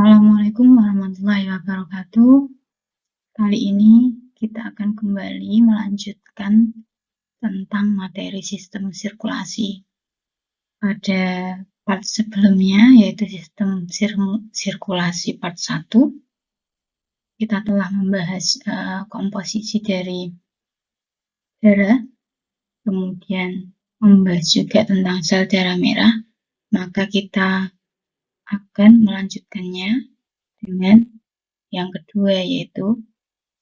Assalamualaikum warahmatullahi wabarakatuh. Kali ini kita akan kembali melanjutkan tentang materi sistem sirkulasi. Pada part sebelumnya, yaitu sistem sirkulasi part 1, kita telah membahas komposisi dari darah, kemudian membahas juga tentang sel darah merah, maka kita akan melanjutkannya dengan yang kedua, yaitu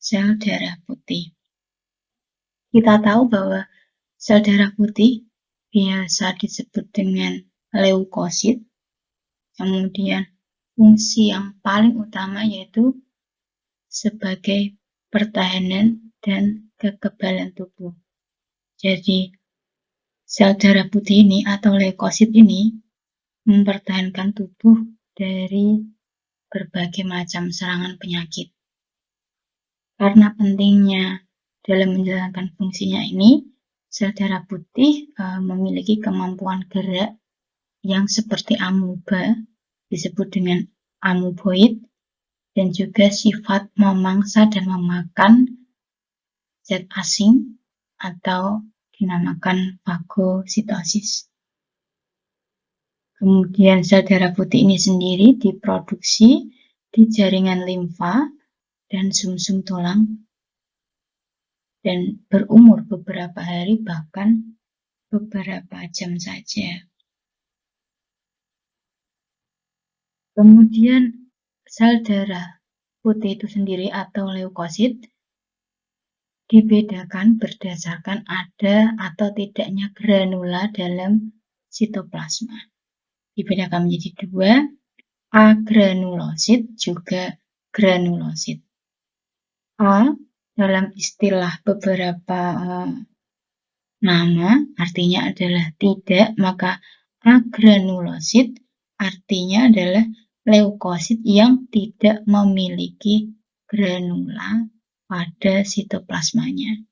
sel darah putih. Kita tahu bahwa sel darah putih biasa disebut dengan leukosit. Kemudian fungsi yang paling utama yaitu sebagai pertahanan dan kekebalan tubuh. Jadi sel darah putih ini atau leukosit ini mempertahankan tubuh dari berbagai macam serangan penyakit. Karena pentingnya dalam menjalankan fungsinya ini, sel darah putih memiliki kemampuan gerak yang seperti amuba, disebut dengan amuboid, dan juga sifat memangsa dan memakan zat asing atau dinamakan fagositosis. Kemudian sel darah putih ini sendiri diproduksi di jaringan limfa dan sumsum tulang dan berumur beberapa hari bahkan beberapa jam saja. Kemudian sel darah putih itu sendiri atau leukosit dibedakan berdasarkan ada atau tidaknya granula dalam sitoplasma. Dibedakan menjadi dua, agranulosit juga granulosit. A dalam istilah beberapa nama artinya adalah tidak, maka agranulosit artinya adalah leukosit yang tidak memiliki granula pada sitoplasmanya.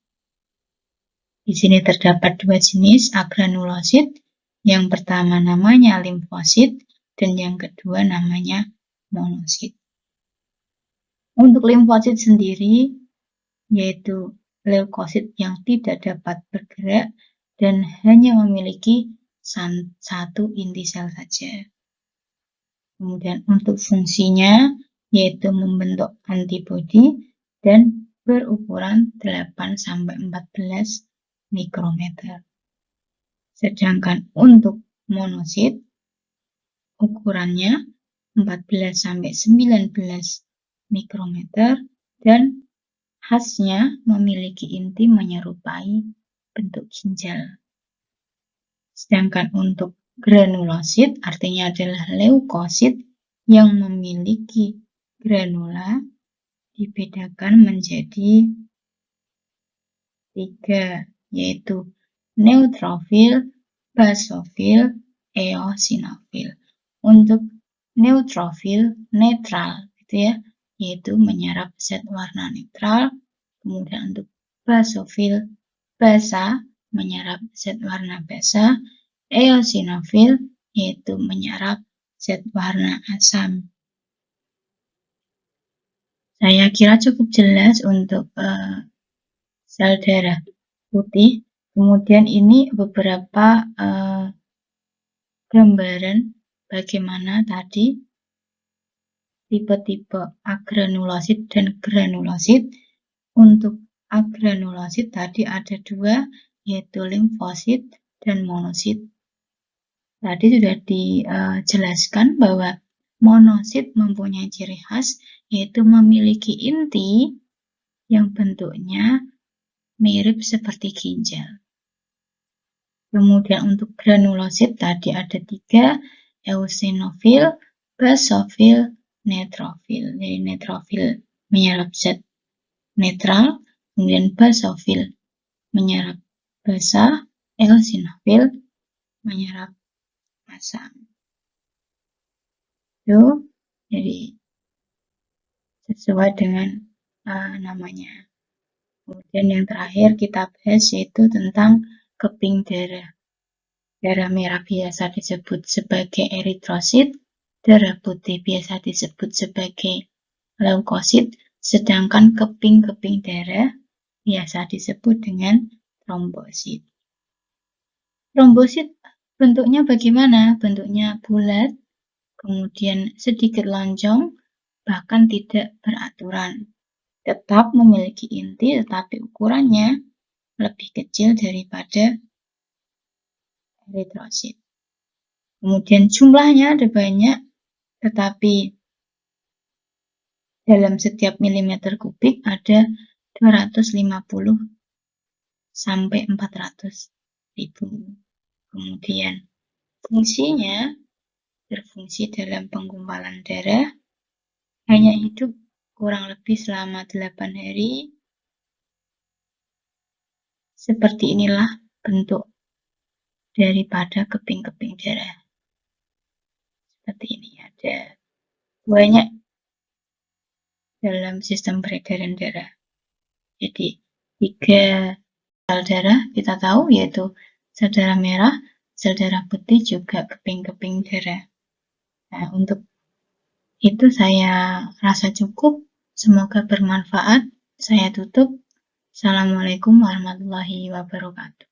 Di sini terdapat dua jenis agranulosit. Yang pertama namanya limfosit dan yang kedua namanya monosit. Untuk limfosit sendiri yaitu leukosit yang tidak dapat bergerak dan hanya memiliki satu inti sel saja. Kemudian untuk fungsinya yaitu membentuk antibodi dan berukuran 8-14 mikrometer. Sedangkan untuk monosit ukurannya 14-19 mikrometer dan khasnya memiliki inti menyerupai bentuk ginjal. Sedangkan untuk granulosit artinya adalah leukosit yang memiliki granula dibedakan menjadi 3, yaitu neutrofil, basofil, eosinofil. Untuk neutrofil netral gitu ya, yaitu menyerap zat warna netral. Kemudian untuk basofil basa menyerap zat warna basa, eosinofil yaitu menyerap zat warna asam. Saya kira cukup jelas untuk sel darah putih. Kemudian ini beberapa gambaran bagaimana tadi tipe-tipe agranulosit dan granulosit. Untuk agranulosit tadi ada dua, yaitu limfosit dan monosit. Tadi sudah dijelaskan bahwa monosit mempunyai ciri khas, yaitu memiliki inti yang bentuknya mirip seperti ginjal. Kemudian untuk granulosit tadi ada 3, eosinofil, basofil, neutrofil. Jadi neutrofil menyerap zat netral, kemudian basofil menyerap basa, eosinofil menyerap asam. Itu jadi sesuai dengan namanya. Kemudian yang terakhir kita bahas yaitu tentang keping darah. Darah merah biasa disebut sebagai eritrosit darah putih biasa disebut sebagai leukosit, sedangkan keping-keping darah biasa disebut dengan trombosit. Trombosit bentuknya bagaimana? Bentuknya bulat, kemudian sedikit lonjong, bahkan tidak beraturan. Tetap memiliki inti, tetapi ukurannya lebih kecil daripada eritrosit. Kemudian jumlahnya ada banyak, tetapi dalam setiap milimeter kubik ada 250 sampai 400 ribu. Kemudian fungsinya berfungsi dalam penggumpalan darah, hanya hidup kurang lebih selama 8 hari. Seperti inilah bentuk daripada keping-keping darah. Seperti ini, ada banyak dalam sistem peredaran darah. Jadi 3 sel darah kita tahu, yaitu sel darah merah, sel darah putih, juga keping-keping darah. Nah, untuk itu saya rasa cukup. Semoga bermanfaat. Saya tutup. Assalamualaikum warahmatullahi wabarakatuh.